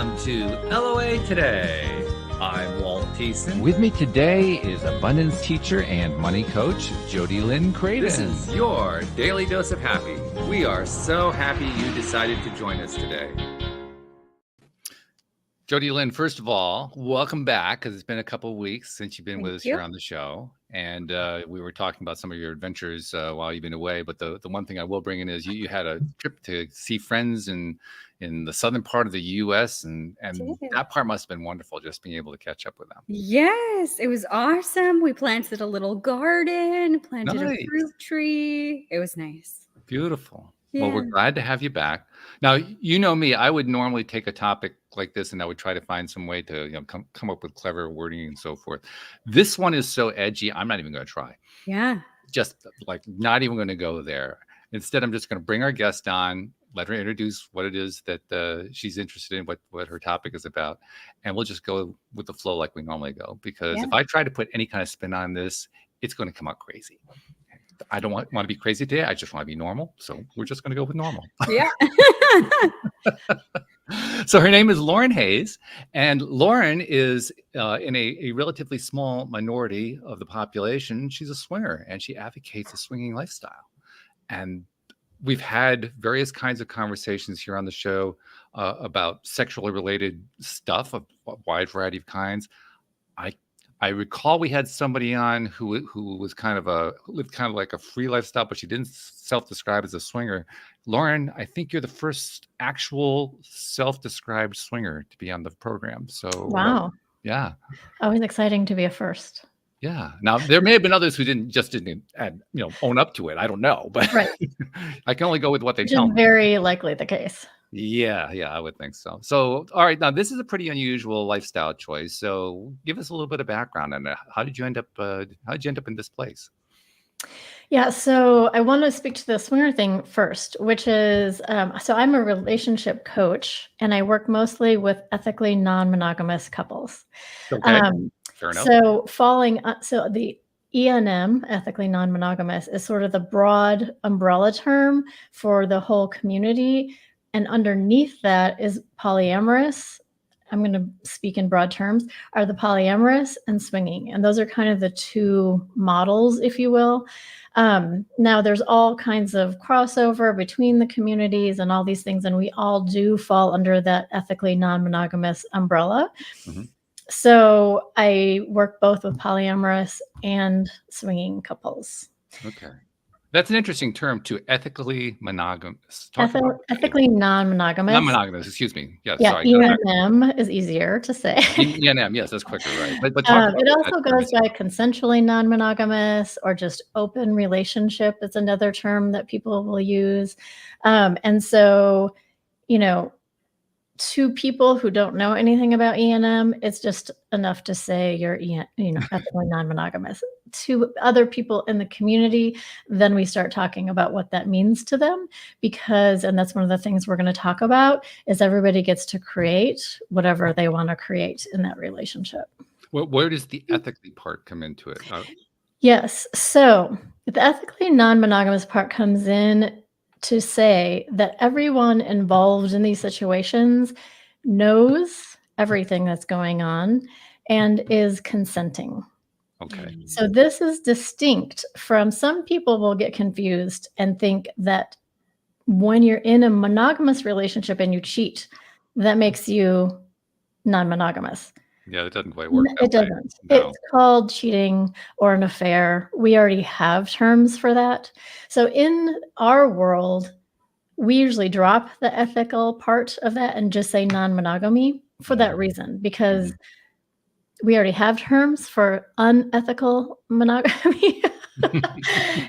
Welcome to LOA Today. I'm Walt Thiessen. With me today is abundance teacher and money coach, Jody Lynn Creighton. This is your daily dose of happy. We are so happy you decided to join us today. Jody Lynn, first of all, welcome back, because it's been a couple of weeks since you've been with us here on the show. And we were talking about some of your adventures while you've been away. But the one thing I will bring in is you had a trip to see friends in the southern part of the U.S. And that part must have been wonderful, just being able to catch up with them. Yes, it was awesome. We planted a little garden, planted a fruit tree. It was nice. Beautiful. Yeah. Well, we're glad to have you back. Now, you know me, I would normally take a topic like this and I would try to find some way to come up with clever wording and so forth. This one is so edgy, I'm not even going to try. Yeah. Just like not even going to go there. Instead, I'm just going to bring our guest on, let her introduce what it is that she's interested in, what her topic is about, and we'll just go with the flow like we normally go. Because if I try to put any kind of spin on this, it's going to come out crazy. I don't want to be crazy today. I just want to be normal. So we're just going to go with normal. Yeah. So her name is Lauren Hayes, and Lauren is in a relatively small minority of the population. She's a swinger, and she advocates a swinging lifestyle. And we've had various kinds of conversations here on the show about sexually related stuff of a wide variety of kinds. I recall we had somebody on who was lived kind of like a free lifestyle, but she didn't self-describe as a swinger. Lauren, I think you're the first actual self-described swinger to be on the program. So wow, yeah, always exciting to be a first. Yeah. Now there may have been others who didn't own up to it. I don't know, but right. I can only go with what they tell me. Very likely the case. Yeah, I would think so. So, all right, now this is a pretty unusual lifestyle choice. So, give us a little bit of background on it. How did you end up? In this place? Yeah, so I want to speak to the swinger thing first, which is so I'm a relationship coach, and I work mostly with ethically non-monogamous couples. Okay, fair enough. So the ENM, ethically non-monogamous, is sort of the broad umbrella term for the whole community. And underneath that is polyamorous. I'm going to speak in broad terms, are the polyamorous and swinging. And those are kind of the two models, if you will. Now, there's all kinds of crossover between the communities and all these things. And we all do fall under that ethically non-monogamous umbrella. Mm-hmm. So I work both with polyamorous and swinging couples. Okay. That's an interesting term too, ethically monogamous. Ethically non-monogamous. Non-monogamous, excuse me. Yes, yeah, sorry. ENM is easier to say. ENM, yes, that's quicker, right? But it also goes by consensually non-monogamous or just open relationship. It's another term that people will use. And so, to people who don't know anything about ENM, it's just enough to say you're ethically non-monogamous. To other people in the community, then we start talking about what that means to them, and that's one of the things we're going to talk about, is everybody gets to create whatever they want to create in that relationship. Well, where does the ethically part come into it? Yes. So the ethically non-monogamous part comes in to say that everyone involved in these situations knows everything that's going on and is consenting. Okay. So this is distinct from, some people will get confused and think that when you're in a monogamous relationship and you cheat, that makes you non-monogamous. Yeah, it doesn't quite work. It doesn't. No. It's called cheating or an affair. We already have terms for that. So in our world, we usually drop the ethical part of that and just say non-monogamy for that reason, because we already have terms for unethical monogamy.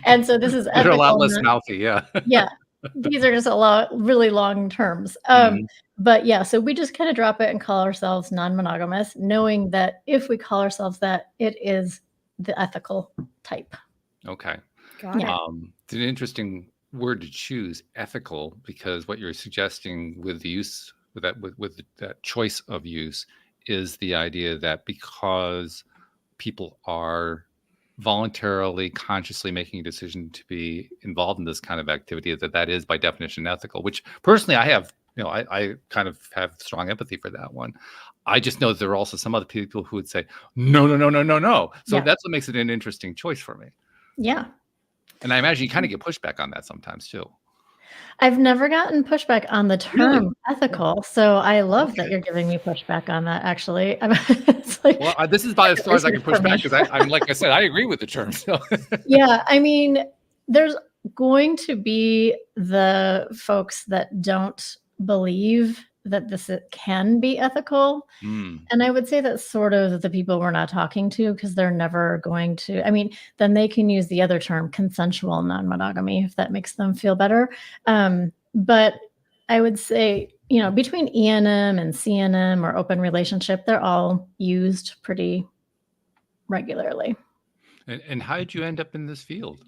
And so this is ethical. They're a lot less mouthy, yeah. Yeah. These are just really long terms. But yeah, so we just kind of drop it and call ourselves non-monogamous, knowing that if we call ourselves that, it is the ethical type. Okay. Got it. It's an interesting word to choose, ethical, because what you're suggesting with the use, with that choice of use, is the idea that because people are voluntarily, consciously making a decision to be involved in this kind of activity, that is by definition ethical, which personally I have I kind of have strong empathy for that one. I just know that there are also some other people who would say, no, no, no, no, no, no. So that's what makes it an interesting choice for me. Yeah. And I imagine you kind of get pushback on that sometimes too. I've never gotten pushback on the term ethical, so I love that you're giving me pushback on that, actually. It's like, well, this is about as far as I can push back, because I'm like I said, I agree with the term. So. Yeah, I mean, there's going to be the folks that don't believe that this can be ethical. And I would say that's sort of the people we're not talking to, because they're never going to, I mean, then they can use the other term, consensual non-monogamy, if that makes them feel better. But I would say, between E&M and C&M or open relationship, they're all used pretty regularly. And how did you end up in this field?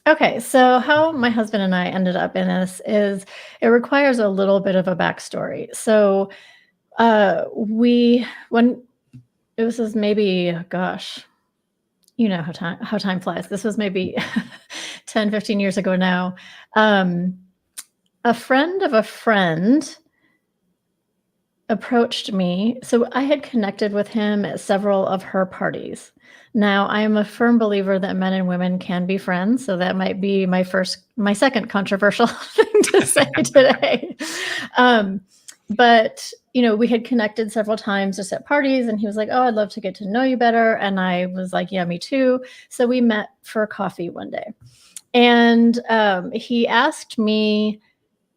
Okay, so how my husband and I ended up in this is it requires a little bit of a backstory. So when this was maybe, gosh, you know how time flies. This was maybe 10, 15 years ago now. A friend of a friend approached me. So I had connected with him at several of her parties. Now, I am a firm believer that men and women can be friends, so that might be my second controversial thing to say today. But, we had connected several times just at parties, and he was like, oh, I'd love to get to know you better. And I was like, yeah, me too. So we met for coffee one day. And he asked me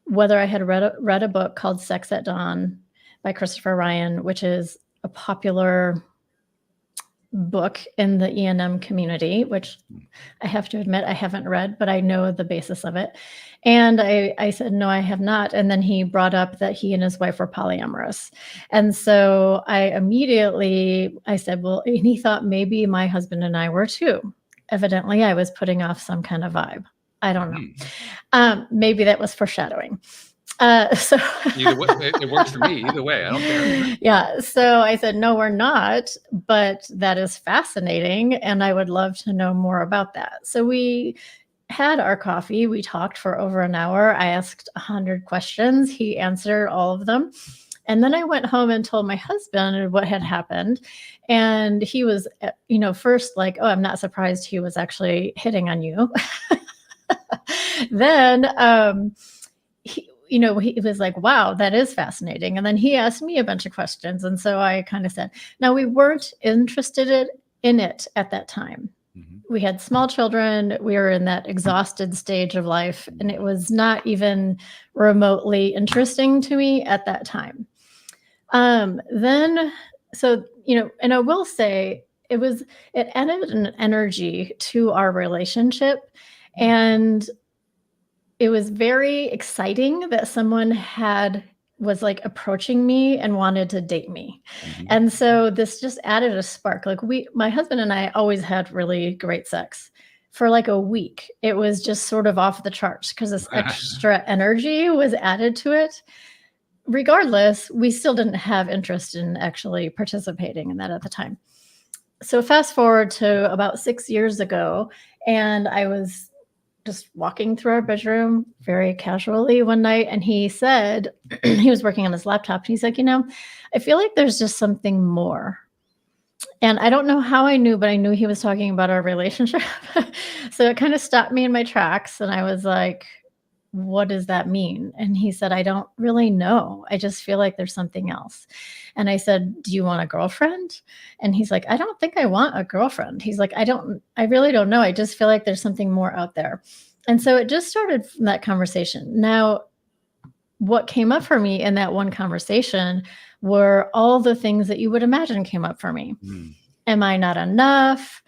whether I had read a book called Sex at Dawn by Christopher Ryan, which is a popular book in the E&M community, which I have to admit I haven't read, but I know the basis of it. And I said, no, I have not. And then he brought up that he and his wife were polyamorous. And so I said, well, and he thought maybe my husband and I were too. Evidently, I was putting off some kind of vibe. I don't know. Maybe that was foreshadowing. So either way, it works for me either way. I don't care. Yeah. So I said, no, we're not, but that is fascinating. And I would love to know more about that. So we had our coffee. We talked for over an hour. I asked 100 questions. He answered all of them. And then I went home and told my husband what had happened. And he was, first like, oh, I'm not surprised he was actually hitting on you. Then, he was like, wow, that is fascinating. And then he asked me a bunch of questions. And so I kind of said, now we weren't interested in it at that time. Mm-hmm. We had small children. We were in that exhausted stage of life. And it was not even remotely interesting to me at that time. And I will say it added an energy to our relationship. And it was very exciting that someone was like approaching me and wanted to date me. Mm-hmm. And so this just added a spark. Like my husband and I always had really great sex for like a week. It was just sort of off the charts because this extra energy was added to it. Regardless, we still didn't have interest in actually participating in that at the time. So fast forward to about 6 years ago, and I was just walking through our bedroom very casually one night. And he said, he was working on his laptop. And he's like, I feel like there's just something more. And I don't know how I knew, but I knew he was talking about our relationship. So it kind of stopped me in my tracks. And I was like, what does that mean? And he said, I don't really know. I just feel like there's something else. And I said, do you want a girlfriend? And he's like, I don't think I want a girlfriend. He's like, I really don't know. I just feel like there's something more out there. And so it just started from that conversation. Now, what came up for me in that one conversation were all the things that you would imagine came up for me. Am I not enough?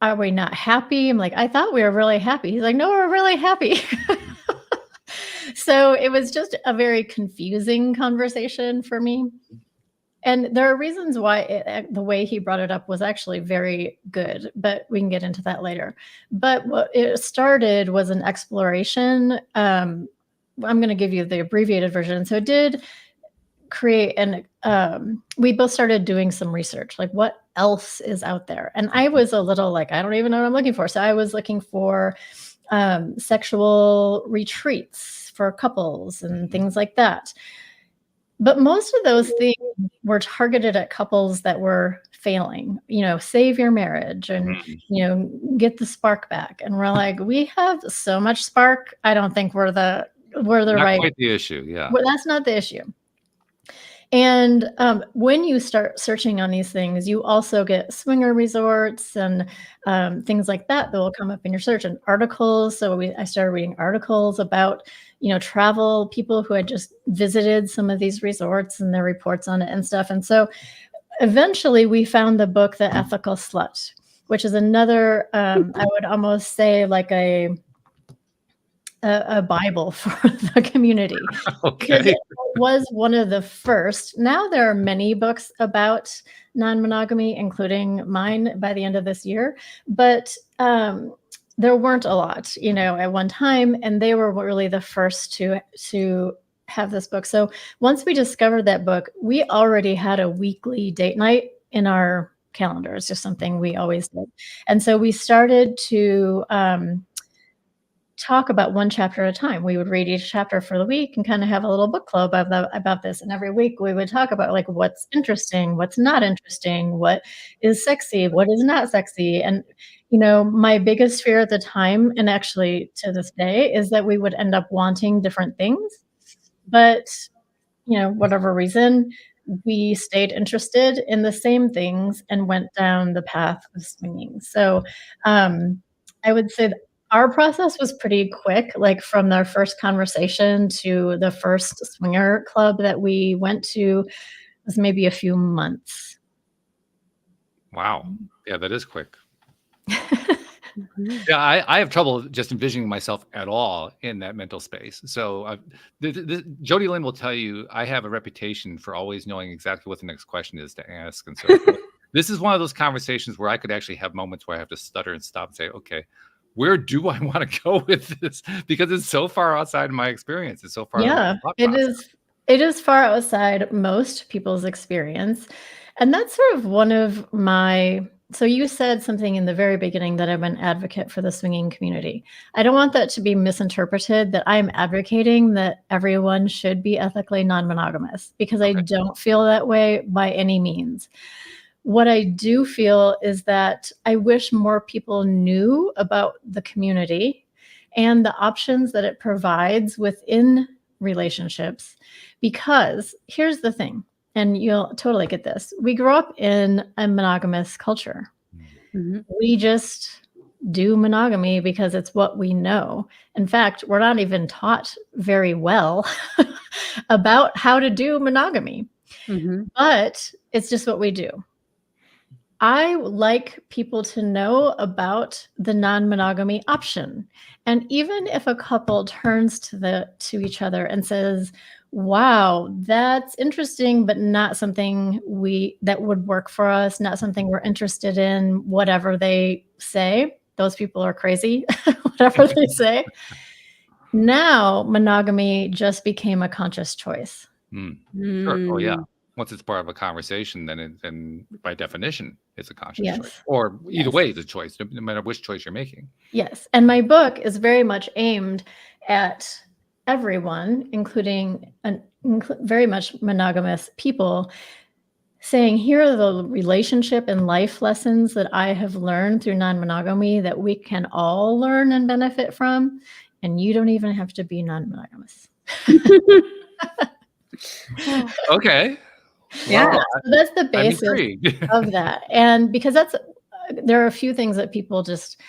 Are we not happy? I'm like, I thought we were really happy. He's like, no, we're really happy. So it was just a very confusing conversation for me. And there are reasons why the way he brought it up was actually very good, but we can get into that later. But what it started was an exploration. I'm going to give you the abbreviated version. So it did create we both started doing some research, like what else is out there. And I was a little like, I don't even know what I'm looking for. So I was looking for sexual retreats for couples and things like that. But most of those things were targeted at couples that were failing, save your marriage and, get the spark back. And we're like, we have so much spark. I don't think we're the Not right. quite the issue. Yeah. Well, that's not the issue. And when you start searching on these things, you also get swinger resorts and things like that will come up in your search, and articles. So I started reading articles about, travel, people who had just visited some of these resorts and their reports on it and stuff. And so eventually we found the book, The Ethical Slut, which is another, I would almost say like a Bible for the community. Because it was one of the first. Now there are many books about non-monogamy, including mine by the end of this year, but there weren't a lot, at one time, and they were really the first to have this book. So once we discovered that book, we already had a weekly date night in our calendar. It's just something we always did. And so we started to talk about one chapter at a time. We would read each chapter for the week and kind of have a little book club about this. And every week we would talk about like what's interesting, what's not interesting, what is sexy, what is not sexy. And, my biggest fear at the time, and actually to this day, is that we would end up wanting different things. But, whatever reason, we stayed interested in the same things and went down the path of swinging. So I would say that our process was pretty quick, like from our first conversation to the first swinger club that we went to was maybe a few months. Wow. Yeah, that is quick. Yeah, I have trouble just envisioning myself at all in that mental space. So Jody Lynn will tell you I have a reputation for always knowing exactly what the next question is to ask. And so this is one of those conversations where I could actually have moments where I have to stutter and stop and say, okay, where do I want to go with this? Because it's so far outside of my experience. It's so far. Yeah, it is far outside most people's experience. And that's sort of one of so you said something in the very beginning that I'm an advocate for the swinging community. I don't want that to be misinterpreted that I'm advocating that everyone should be ethically non-monogamous, because I don't feel that way by any means. What I do feel is that I wish more people knew about the community and the options that it provides within relationships. Because here's the thing, and you'll totally get this. We grew up in a monogamous culture. Mm-hmm. We just do monogamy because it's what we know. In fact, we're not even taught very well about how to do monogamy. Mm-hmm. But it's just what we do. I like people to know about the non-monogamy option. And even if a couple turns to each other and says, wow, that's interesting, but not something that would work for us, not something we're interested in, whatever they say, those people are crazy, whatever they say. Now, monogamy just became a conscious choice. Sure. Oh, yeah. Once it's part of a conversation, then by definition, it's a conscious choice. Or either way, it's a choice, no matter which choice you're making. Yes. And my book is very much aimed at everyone, including very much monogamous people, saying, here are the relationship and life lessons that I have learned through non-monogamy that we can all learn and benefit from. And you don't even have to be non-monogamous. Okay. Yeah, so that's the basis of that. And because there are a few things that people just,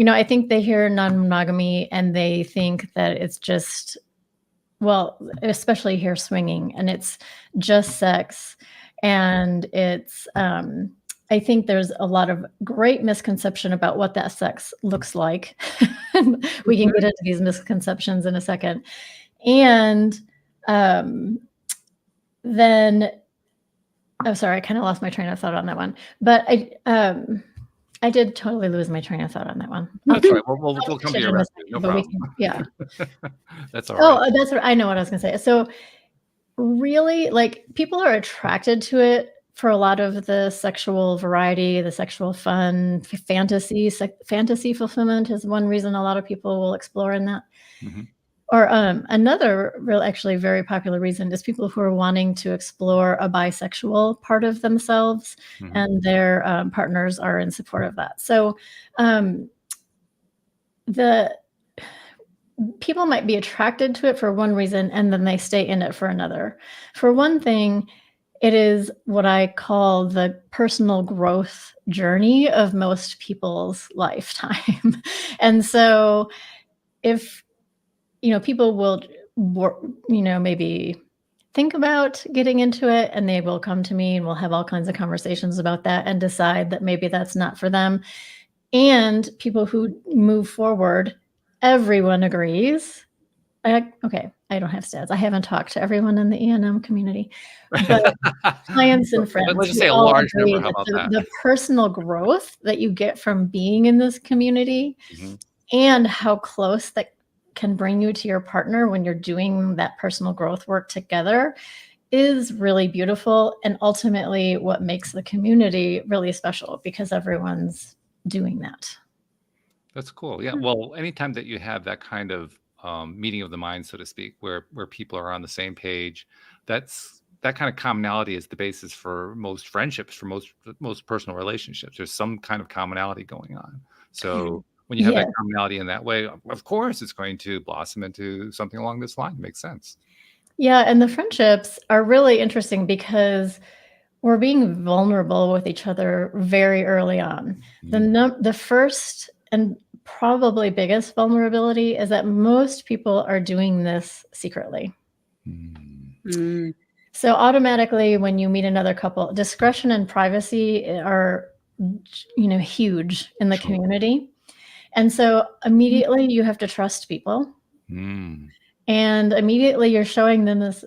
I think they hear non-monogamy and they think that it's just, especially here swinging, and it's just sex. And it's, I think there's a lot of great misconception about what that sex looks like. We can get into these misconceptions in a second. And then, oh, sorry, I kind of lost my train of thought on that one. But I did totally lose my train of thought on that one. That's right. We'll come to your rescue. No problem. Yeah. That's all right. Oh, that's what I know what I was going to say. So really, like, people are attracted to it for a lot of the sexual variety, the sexual fun, fantasy fulfillment is one reason a lot of people will explore in that. Mm-hmm. Or another real, actually very popular reason is people who are wanting to explore a bisexual part of themselves, and their partners are in support of that. So the people might be attracted to it for one reason, and then they stay in it for another. For one thing, it is what I call the personal growth journey of most people's lifetime. And so if, people will, maybe think about getting into it, and they will come to me and we'll have all kinds of conversations about that and decide that maybe that's not for them. And people who move forward, everyone agrees. Okay, I don't have stats. I haven't talked to everyone in the E&M community, but clients and friends. Let's just say a large number. How about that? The personal growth that you get from being in this community, and how close that can bring you to your partner when you're doing that personal growth work together is really beautiful, and ultimately what makes the community really special, because everyone's doing that. That's cool. Yeah. Well, anytime that you have that kind of meeting of the mind, so to speak, where people are on the same page, that kind of commonality is the basis for most friendships, for most personal relationships. There's some kind of commonality going on. So when you have that commonality in that way, of course, it's going to blossom into something along this line. It makes sense. Yeah, and the friendships are really interesting because we're being vulnerable with each other very early on. The first and probably biggest vulnerability is that most people are doing this secretly. So automatically, when you meet another couple, discretion and privacy are, huge in the community. And so immediately you have to trust people. And immediately you're showing them this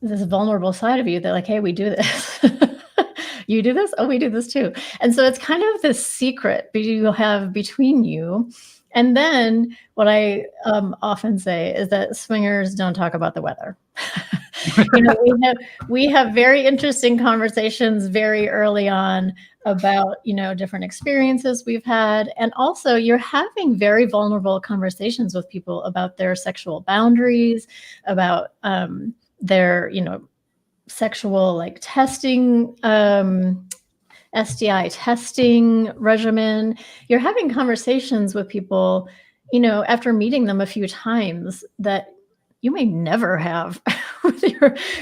vulnerable side of you. They're like, hey, we do this. You do this? Oh, we do this too. And so it's kind of this secret you have between you. And then what I often say is that swingers don't talk about the weather. We have very interesting conversations very early on about, different experiences we've had. And also you're having very vulnerable conversations with people about their sexual boundaries, about their, sexual testing, STI testing regimen. You're having conversations with people, after meeting them a few times that you may never have with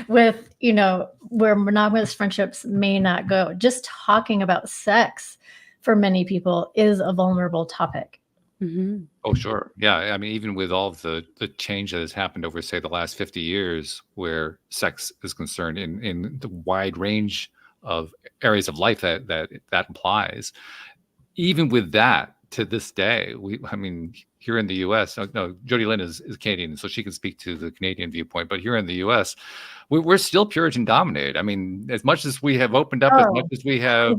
where monogamous friendships may not go. Just talking about sex for many people is a vulnerable topic. Oh, sure. Yeah. I mean, even with all of the change that has happened over, say, the last 50 years, where sex is concerned in the wide range of areas of life that implies, even with that, to this day, here in the U.S., no, Jody Lynn is Canadian, so she can speak to the Canadian viewpoint. But here in the U.S., we're still Puritan dominated. I mean, as much as we have opened up, as much as we have,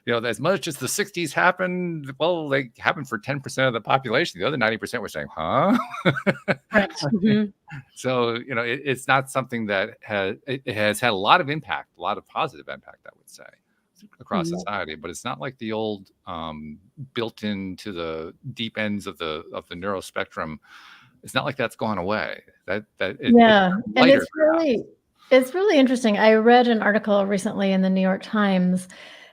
as much as the 60s happened, well, they happened for 10% of the population. The other 90% were saying, huh? Right. So, it's not something that has had a lot of impact, a lot of positive impact, I would say, across society. But it's not like the old built into the deep ends of the neuro spectrum. It's not like that's gone away. And it's really interesting. I read an article recently in the New York Times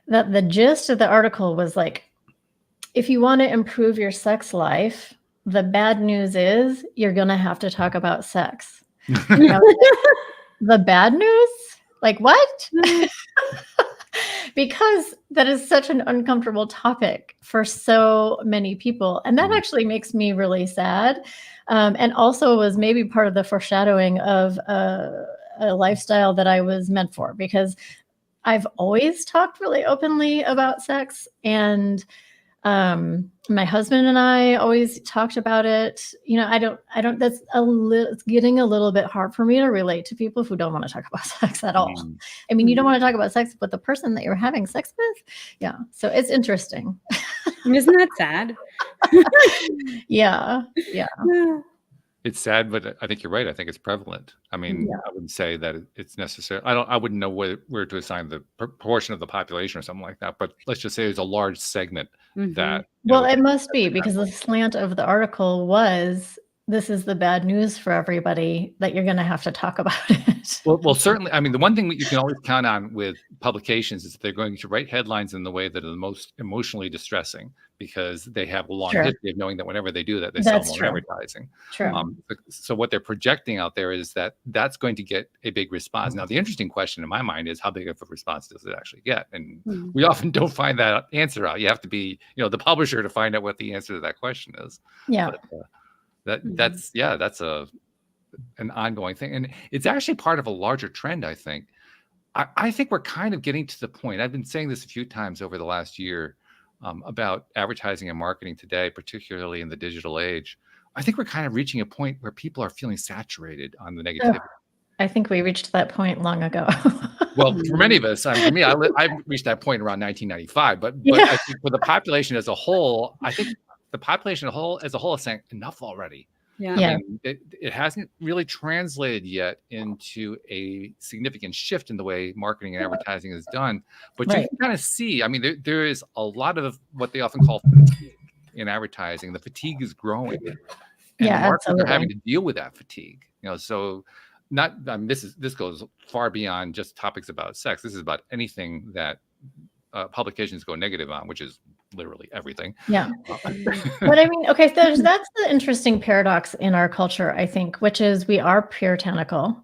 that the gist of the article was like, if you want to improve your sex life, the bad news is you're going to have to talk about sex. The bad news? Like what? Because that is such an uncomfortable topic for so many people. And that actually makes me really sad. And also was maybe part of the foreshadowing of a lifestyle that I was meant for, because I've always talked really openly about sex, and my husband and I always talked about it. It's getting a little bit hard for me to relate to people who don't want to talk about sex at all. I mean, you don't want to talk about sex with the person that you're having sex with. Yeah. So it's interesting. Isn't that sad? Yeah. It's sad, but I think you're right. I think it's prevalent. I mean, I wouldn't say that it's necessary. I wouldn't know where to assign the proportion of the population or something like that. But let's just say there's a large segment that. Well, it must be, because the slant of the article was this is the bad news for everybody, that you're going to have to talk about it. Well, certainly. I mean, the one thing that you can always count on with publications is that they're going to write headlines in the way that are the most emotionally distressing, because they have a long history of knowing that whenever they do that, they sell more advertising. So what they're projecting out there is that that's going to get a big response. Now, the interesting question in my mind is, how big of a response does it actually get? And we often don't find that answer out. You have to be, the publisher to find out what the answer to that question is. Yeah. But that's an ongoing thing, and it's actually part of a larger trend. I think we're kind of getting to the point. I've been saying this a few times over the last year about advertising and marketing today, particularly in the digital age. I think we're kind of reaching a point where people are feeling saturated on the negativity. I think we reached that point long ago. Well, for many of us, for me, I reached that point around 1995. But I think for the population as a whole, I think the population as a whole is saying enough already. Yeah. I mean, it hasn't really translated yet into a significant shift in the way marketing and advertising is done. But you can kind of see, I mean, there is a lot of what they often call fatigue in advertising. The fatigue is growing. And marketers are having to deal with that fatigue. So this goes far beyond just topics about sex. This is about anything that publications go negative on, which is literally everything. Yeah. But I mean, okay, so that's the interesting paradox in our culture, I think, which is we are puritanical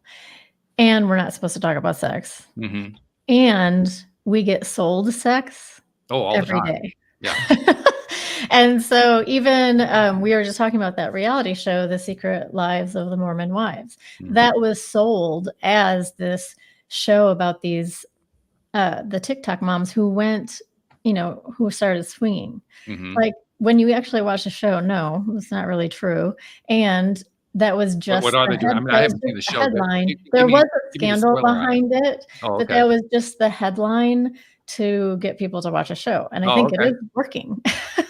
and we're not supposed to talk about sex. Mm-hmm. And we get sold sex every day. Yeah. And so even we were just talking about that reality show, The Secret Lives of the Mormon Wives. Mm-hmm. That was sold as this show about these the TikTok moms who went, who started swinging. Mm-hmm. Like when you actually watch the show, no, it's not really true. And that was just what are they doing? I mean, I haven't seen the show. Headline. There was a scandal behind it, but that was just the headline to get people to watch a show. And I think it is working.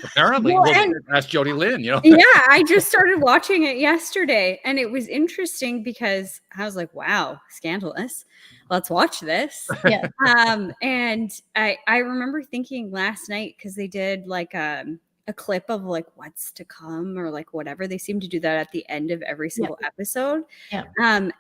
Apparently. That's Jody Lynn, Yeah, I just started watching it yesterday, and it was interesting because I was like, wow, scandalous. Let's watch this. Yeah. And I remember thinking last night, because they did like a clip of like what's to come or like whatever. They seem to do that at the end of every single episode. Yeah.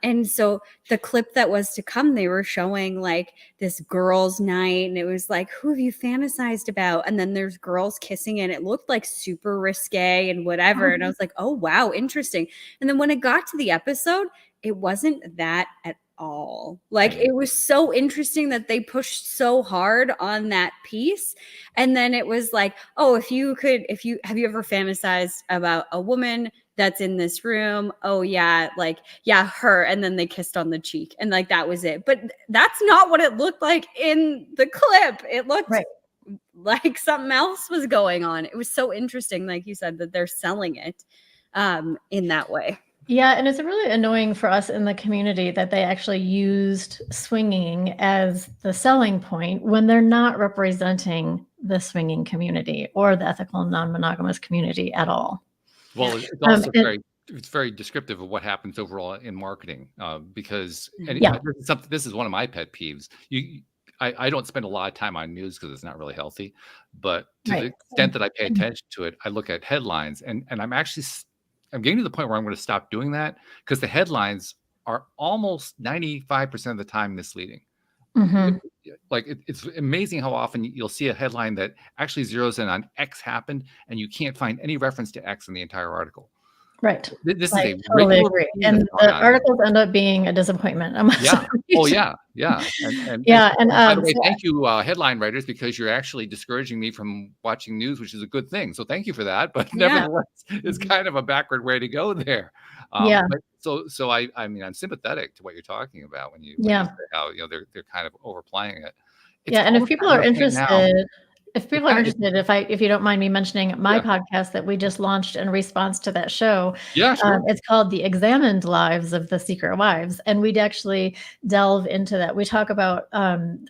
And so the clip that was to come, they were showing like this girls' night, and it was like, who have you fantasized about? And then there's girls kissing, and it looked like super risque and whatever. Mm-hmm. And I was like, oh wow, interesting. And then when it got to the episode, it wasn't that at all. Like it was so interesting that they pushed so hard on that piece. And then it was like, oh, have you ever fantasized about a woman that's in this room? Oh yeah, like, yeah, her. And then they kissed on the cheek, and like that was it. But that's not what it looked like in the clip. It looked like something else was going on. It was so interesting, like you said, that they're selling it in that way. Yeah, and it's really annoying for us in the community that they actually used swinging as the selling point when they're not representing the swinging community or the ethical non-monogamous community at all. Well, it's also very descriptive of what happens overall in marketing, because this is one of my pet peeves. I don't spend a lot of time on news because it's not really healthy, but to the extent that I pay attention to it, I look at headlines, and I'm getting to the point where I'm going to stop doing that, because the headlines are almost 95% of the time misleading. Mm-hmm. It's amazing how often you'll see a headline that actually zeroes in on X happened, and you can't find any reference to X in the entire article. Right. This is I totally agree. And the articles end up being a disappointment. Yeah. Oh, yeah. Yeah. And by the way, thank you, headline writers, because you're actually discouraging me from watching news, which is a good thing. So thank you for that. But nevertheless, it's kind of a backward way to go there. So I mean, I'm sympathetic to what you're talking about when you say how they're kind of overplaying it. And if people are interested. If people are interested, if you don't mind me mentioning my podcast that we just launched in response to that show, it's called The Examined Lives of the Secret Wives. And we'd actually delve into that. We talk about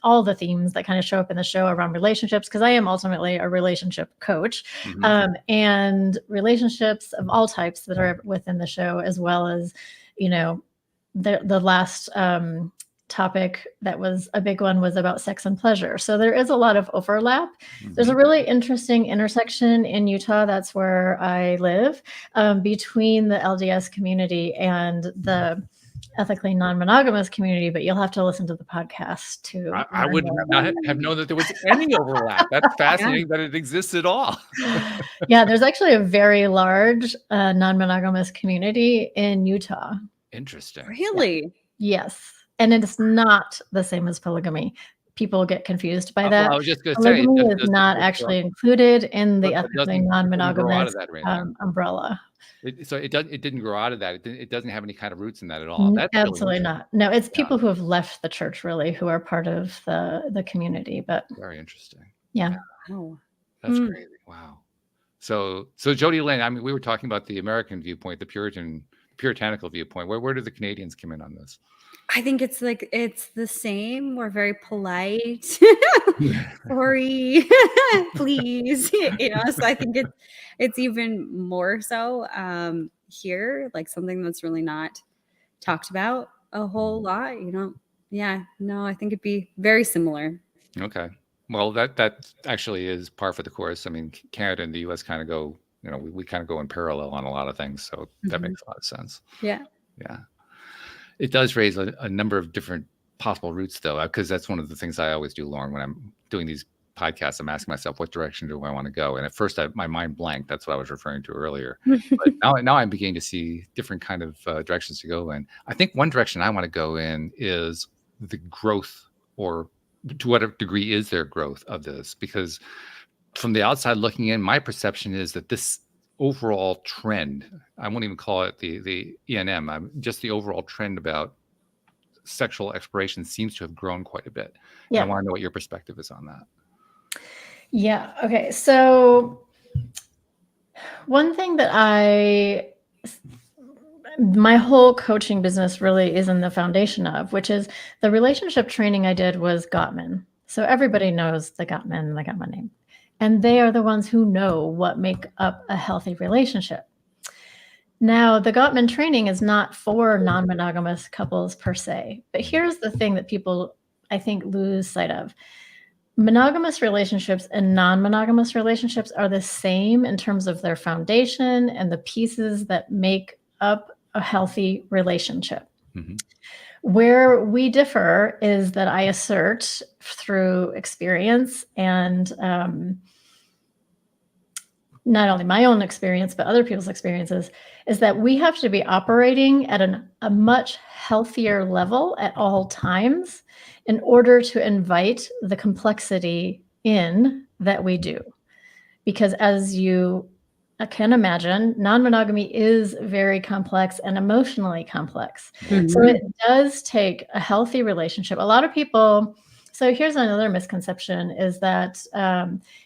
all the themes that kind of show up in the show around relationships, because I am ultimately a relationship coach, and relationships of all types that are within the show, as well as, the last topic that was a big one was about sex and pleasure. So there is a lot of overlap. Mm-hmm. There's a really interesting intersection in Utah. That's where I live, between the LDS community and the ethically non-monogamous community, but you'll have to listen to the podcast to I learn would more. not have known that there was any overlap. That's fascinating that it exists at all. Yeah, there's actually a very large non-monogamous community in Utah. Interesting. Really? Yes. And it's not the same as polygamy. People get confused by that. Well, I was just going to say, Polygamy is not actually included in the But it ethically doesn't grow out non-monogamous of that right now. umbrella. So it didn't grow out of that. It doesn't have any kind of roots in that at all. That's really Absolutely interesting. not. No, it's Yeah. people who have left the church really who are part of the community. But Very interesting. yeah. Oh. That's crazy. Wow. So Jody Lynn, I mean, we were talking about the American viewpoint, the puritanical viewpoint. Where do the Canadians come in on this? I think it's the same. We're very polite. Sorry, please. So I think it's even more so here, like something that's really not talked about a whole lot. Yeah, no, I think it'd be very similar. Okay. Well, that actually is par for the course. I mean, Canada and the U.S. kind of go, we kind of go in parallel on a lot of things. So that makes a lot of sense. Yeah. Yeah. It does raise a number of different possible routes, though, because that's one of the things I always do, Lauren, when I'm doing these podcasts. I'm asking myself, what direction do I want to go? And at first, my mind blanked. That's what I was referring to earlier. But now I'm beginning to see different kind of directions to go in. I think one direction I want to go in is the growth, or to what degree is there growth of this? Because from the outside looking in, my perception is that this overall trend, I won't even call it the ENM, just the overall trend about sexual exploration seems to have grown quite a bit. Yeah. And I want to know what your perspective is on that. Yeah. Okay. So one thing that my whole coaching business really is in the foundation of, which is the relationship training I did was Gottman. So everybody knows the Gottman name. And they are the ones who know what make up a healthy relationship. Now, the Gottman training is not for non-monogamous couples per se, but here's the thing that people, I think, lose sight of. Monogamous relationships and non-monogamous relationships are the same in terms of their foundation and the pieces that make up a healthy relationship. Mm-hmm. Where we differ is that I assert through experience and not only my own experience, but other people's experiences, is that we have to be operating at a much healthier level at all times in order to invite the complexity in that we do. Because as you can imagine, non-monogamy is very complex and emotionally complex. Mm-hmm. So it does take a healthy relationship. A lot of people, so here's another misconception, is that,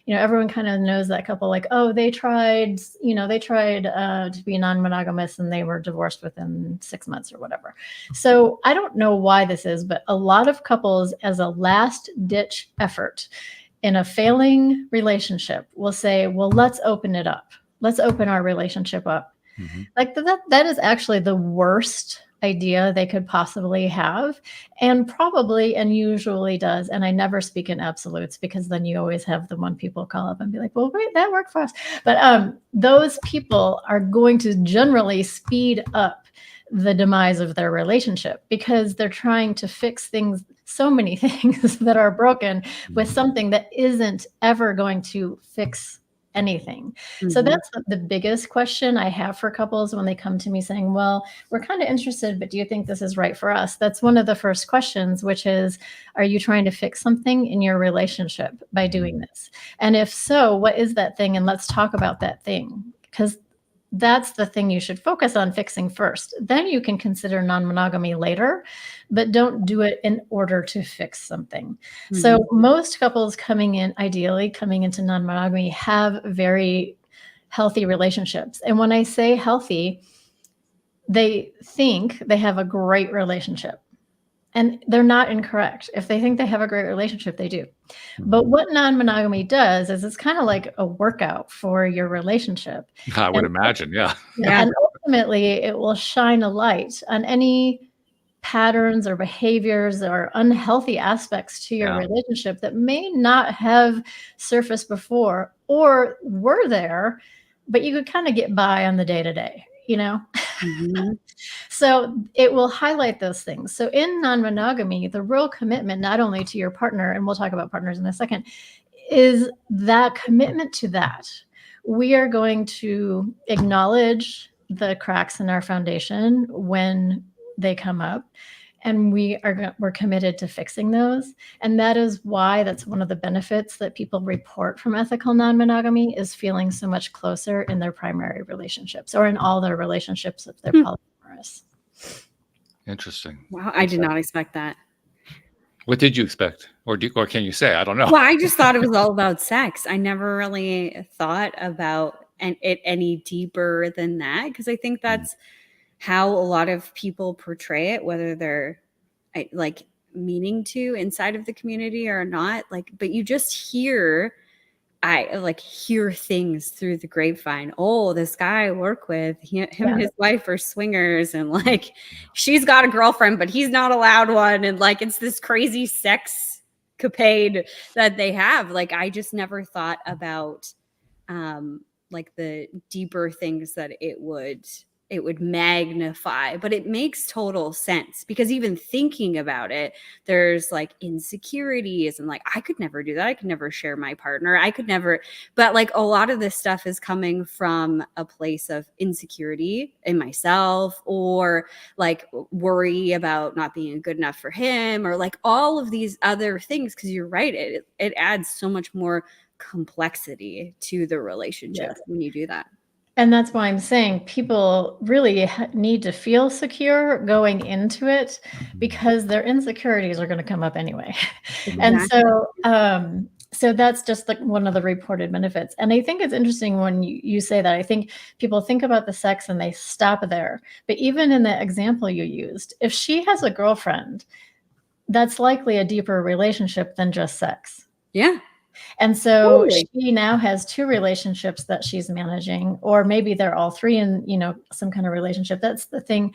everyone kind of knows that couple, like, oh, they tried to be non-monogamous and they were divorced within 6 months or whatever. So I don't know why this is, but a lot of couples, as a last ditch effort in a failing relationship, will say, well, let's open it up. Let's open our relationship up. Mm-hmm. Like that is actually the worst idea they could possibly have, and probably and usually does. And I never speak in absolutes, because then you always have the one people call up and be like, well, wait, that worked for us. But those people are going to generally speed up the demise of their relationship, because they're trying to fix things, so many things that are broken, with something that isn't ever going to fix anything. Mm-hmm. So that's the biggest question I have for couples when they come to me saying, well, we're kind of interested, but do you think this is right for us? That's one of the first questions, which is, are you trying to fix something in your relationship by doing this? And if so, what is that thing? And let's talk about that thing, because that's the thing you should focus on fixing first. Then you can consider non-monogamy later, but don't do it in order to fix something. Mm-hmm. So most couples ideally coming into non-monogamy, have very healthy relationships. And when I say healthy, they think they have a great relationship. And they're not incorrect. If they think they have a great relationship, they do. But what non-monogamy does is it's kind of like a workout for your relationship. I would imagine, yeah. And ultimately, it will shine a light on any patterns or behaviors or unhealthy aspects to your Yeah. relationship that may not have surfaced before or were there, but you could kind of get by on the day-to-day, you know? Mhm. So it will highlight those things. So in non-monogamy, the real commitment, not only to your partner, and we'll talk about partners in a second, is that commitment to that. We are going to acknowledge the cracks in our foundation when they come up, and we're committed to fixing those. And that is why that's one of the benefits that people report from ethical non-monogamy, is feeling so much closer in their primary relationships or in all their relationships if they're polyamorous. Interesting. Wow, I did not expect that. What did you expect, or can you say? I don't know. Well, I just thought it was all about sex. I never really thought about it any deeper than that, because I think that's how a lot of people portray it, whether they're like meaning to inside of the community or not. Like, but you just hear things through the grapevine. Oh, this guy I work with, him and his wife are swingers, and like she's got a girlfriend, but he's not allowed one. And like it's this crazy sex capade that they have. Like I just never thought about like the deeper things that it would magnify, but it makes total sense, because even thinking about it, there's like insecurities and like, I could never do that. I could never share my partner. I could never, but like a lot of this stuff is coming from a place of insecurity in myself, or like worry about not being good enough for him, or like all of these other things. Cause you're right. It adds so much more complexity to the relationship when you do that. And that's why I'm saying people really need to feel secure going into it, because their insecurities are going to come up anyway. And so that's just like one of the reported benefits. And I think it's interesting when you say that. I think people think about the sex and they stop there. But even in the example you used, if she has a girlfriend, that's likely a deeper relationship than just sex. Yeah. And so she now has two relationships that she's managing, or maybe they're all three in, some kind of relationship. That's the thing.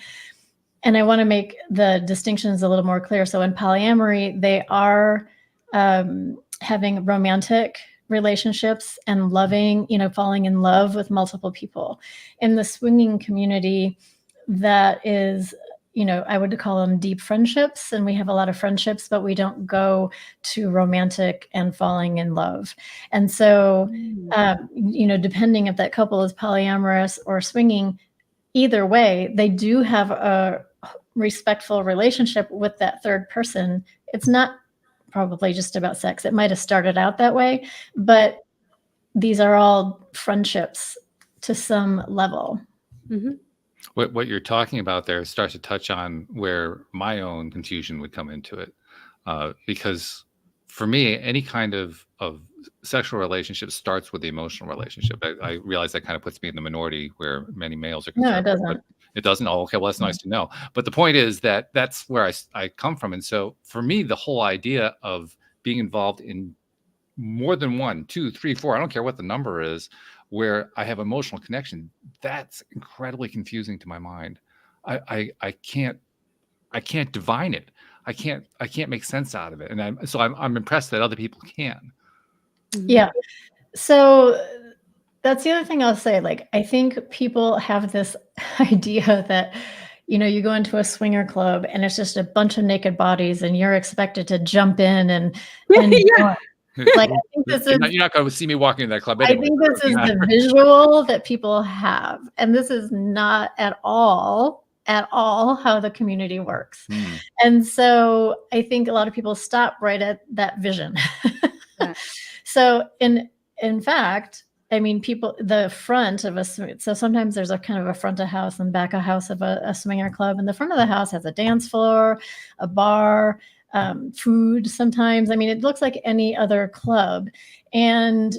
And I want to make the distinctions a little more clear. So in polyamory, they are having romantic relationships and loving, falling in love with multiple people. In the swinging community, that is, I would call them deep friendships, and we have a lot of friendships, but we don't go to romantic and falling in love. And so, depending if that couple is polyamorous or swinging, either way, they do have a respectful relationship with that third person. It's not probably just about sex. It might have started out that way, but these are all friendships to some level. Mm-hmm. What you're talking about there starts to touch on where my own confusion would come into it, because for me, any kind of sexual relationship starts with the emotional relationship. I realize that kind of puts me in the minority where many males are concerned. No, it doesn't. But it doesn't. Oh, okay. Well, that's nice to know. But the point is that that's where I come from. And so for me, the whole idea of being involved in more than 1, 2, 3, 4, I don't care what the number is, where I have emotional connection, that's incredibly confusing to my mind. I can't divine it. I can't make sense out of it. And I'm impressed that other people can. Yeah. So that's the other thing I'll say. Like, I think people have this idea that, you go into a swinger club and it's just a bunch of naked bodies and you're expected to jump in and Yeah. Like, I think this you're not going to see me walking in that club anyway. I think this is the visual that people have, and this is not at all how the community works. And so I think a lot of people stop right at that vision. So in fact, I mean, the front of so sometimes there's a kind of a front of house and back of house of a swinger club, and the front of the house has a dance floor, a bar, food sometimes. I mean, it looks like any other club. And,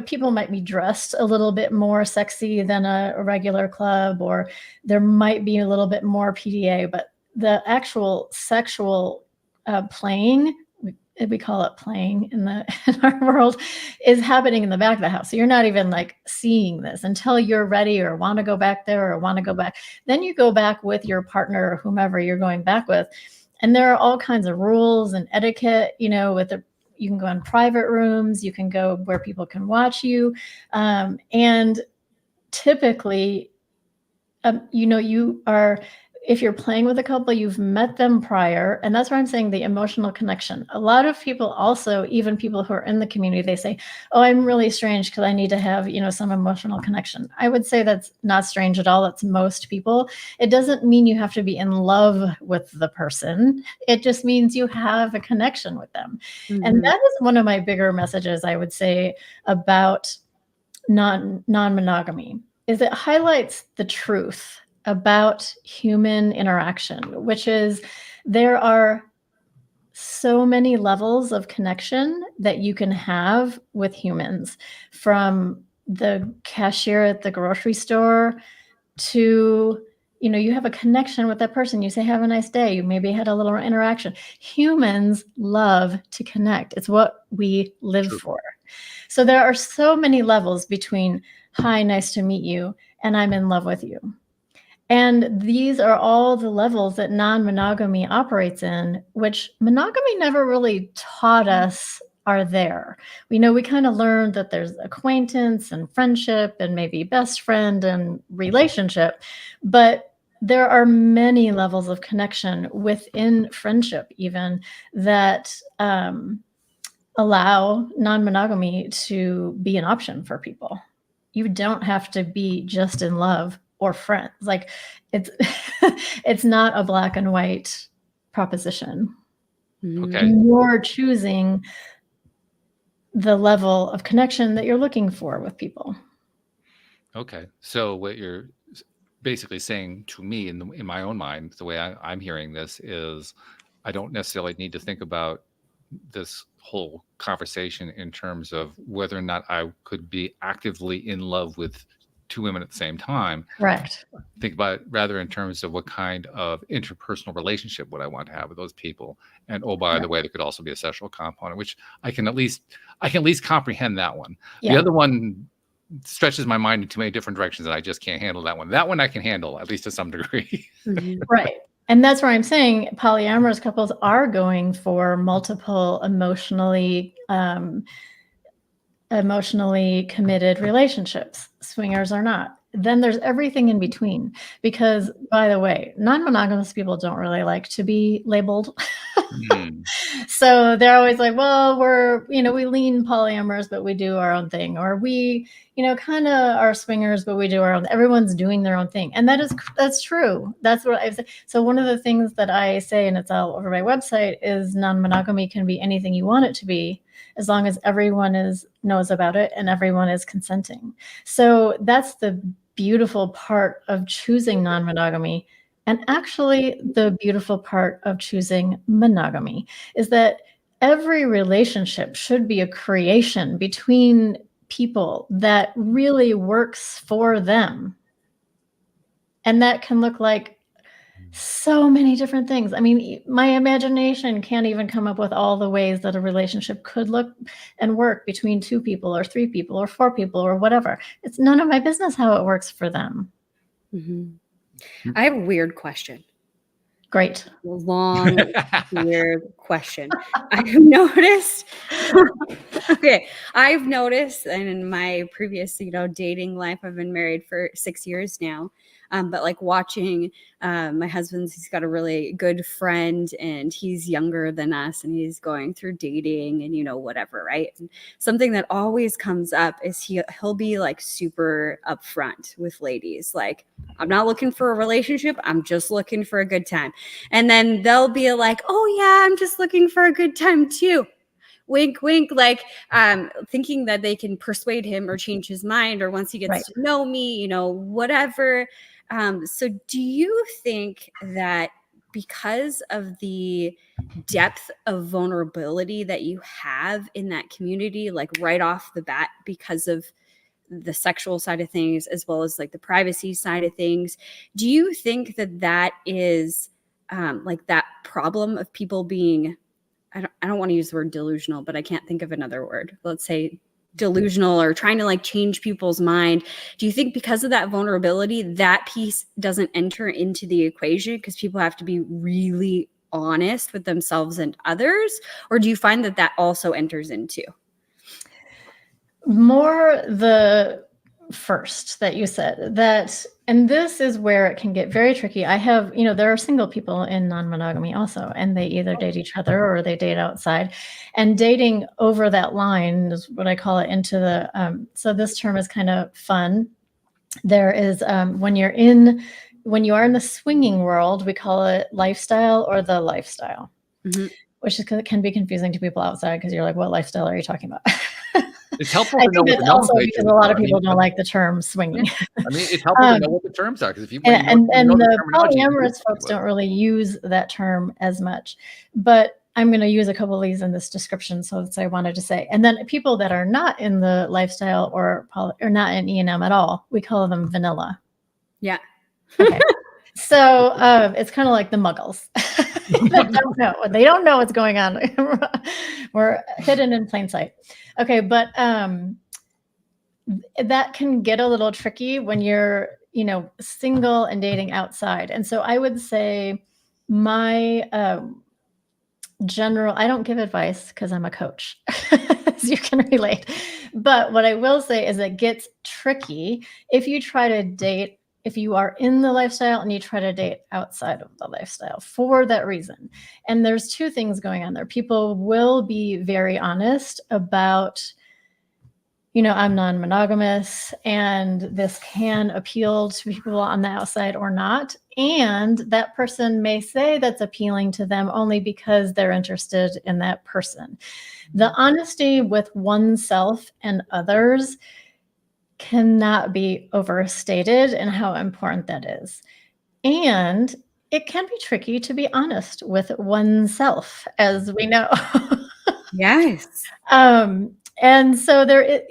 people might be dressed a little bit more sexy than a regular club, or there might be a little bit more PDA, but the actual sexual playing we call it playing in our world, is happening in the back of the house. So you're not even like seeing this until you're ready or want to go back there or want to go back. Then you go back with your partner or whomever you're going back with. And there are all kinds of rules and etiquette, you can go in private rooms, you can go where people can watch you. And typically, if you're playing with a couple, you've met them prior. And that's where I'm saying the emotional connection. A lot of people also, even people who are in the community, they say, oh, I'm really strange because I need to have, some emotional connection. I would say that's not strange at all. That's most people. It doesn't mean you have to be in love with the person. It just means you have a connection with them. Mm-hmm. And that is one of my bigger messages, I would say, about non-monogamy, is it highlights the truth about human interaction, which is there are so many levels of connection that you can have with humans, from the cashier at the grocery store to, you have a connection with that person. You say, have a nice day. You maybe had a little interaction. Humans love to connect. It's what we live for. So there are so many levels between, hi, nice to meet you, and I'm in love with you. And these are all the levels that non-monogamy operates in, which monogamy never really taught us are there. We kind of learned that there's acquaintance and friendship and maybe best friend and relationship, but there are many levels of connection within friendship even that allow non-monogamy to be an option for people. You don't have to be just in love or friends. Like it's not a black and white proposition. Okay. You're choosing the level of connection that you're looking for with people. Okay. So what you're basically saying to me in my own mind, the way I'm hearing this is, I don't necessarily need to think about this whole conversation in terms of whether or not I could be actively in love with two women at the same time. Correct. Think about it rather in terms of what kind of interpersonal relationship would I want to have with those people. And by the way, there could also be a sexual component, which I can at least comprehend that one. Yeah. The other one stretches my mind in too many different directions, and I just can't handle that one. That one I can handle, at least to some degree. Right. And that's where I'm saying polyamorous couples are going for multiple emotionally committed relationships. Swingers are not. Then there's everything in between, because, by the way, non-monogamous people don't really like to be labeled. So they're always like, well, we lean polyamorous, but we do our own thing. Or we, kind of are swingers, but we do our own. Everyone's doing their own thing. And that's true. That's what I say. So one of the things that I say, and it's all over my website, is non-monogamy can be anything you want it to be, as long as everyone knows about it and everyone is consenting. So that's the beautiful part of choosing non-monogamy. And actually, the beautiful part of choosing monogamy is that every relationship should be a creation between people that really works for them. And that can look like so many different things. I mean, my imagination can't even come up with all the ways that a relationship could look and work between two people or three people or four people or whatever. It's none of my business how it works for them. Mm-hmm. I have a weird question. Great. Long, weird question. I've noticed, and in my previous, dating life, I've been married for 6 years now. But like watching my husband's, he's got a really good friend and he's younger than us and he's going through dating and, whatever, right? And something that always comes up is he'll be like super upfront with ladies. Like, I'm not looking for a relationship. I'm just looking for a good time. And then they'll be like, oh yeah, I'm just looking for a good time too. Wink, wink, like thinking that they can persuade him or change his mind, or once he gets to know me, whatever. So do you think that because of the depth of vulnerability that you have in that community, like right off the bat, because of the sexual side of things, as well as like the privacy side of things, do you think that is like that problem of people being I don't want to use the word delusional, but I can't think of another word. Let's say delusional or trying to like change people's mind. Do you think because of that vulnerability, that piece doesn't enter into the equation because people have to be really honest with themselves and others? Or do you find that that also enters into? More the first that you said, that, and this is where it can get very tricky. I have, there are single people in non-monogamy also, and they either date each other or they date outside, and dating over that line is what I call it, into the, so this term is kind of fun. There is, when you are in the swinging world, we call it lifestyle or the lifestyle, which can be confusing to people outside because you're like, what lifestyle are you talking about? It's helpful I to know think what that's the also nomenclature because a lot of people don't like the term swinging. I mean, it's helpful to know what the terms are, because if you And the terminology, you polyamorous folks don't really use that term as much, but I'm going to use a couple of these in this description. So that's what I wanted to say. And then people that are not in the lifestyle or not in E&M at all, we call them vanilla. Yeah. Okay. So it's kind of like the muggles. They don't know what's going on. We're hidden in plain sight. Okay, but that can get a little tricky when you're, single and dating outside. And so I would say my I don't give advice because I'm a coach, as you can relate. But what I will say is it gets tricky if you try to date, if you are in the lifestyle and you try to date outside of the lifestyle for that reason. And there's two things going on there. People will be very honest about, I'm non-monogamous and this can appeal to people on the outside or not. And that person may say that's appealing to them only because they're interested in that person. The honesty with oneself and others cannot be overstated in how important that is. And it can be tricky to be honest with oneself, as we know. Yes. And so there is,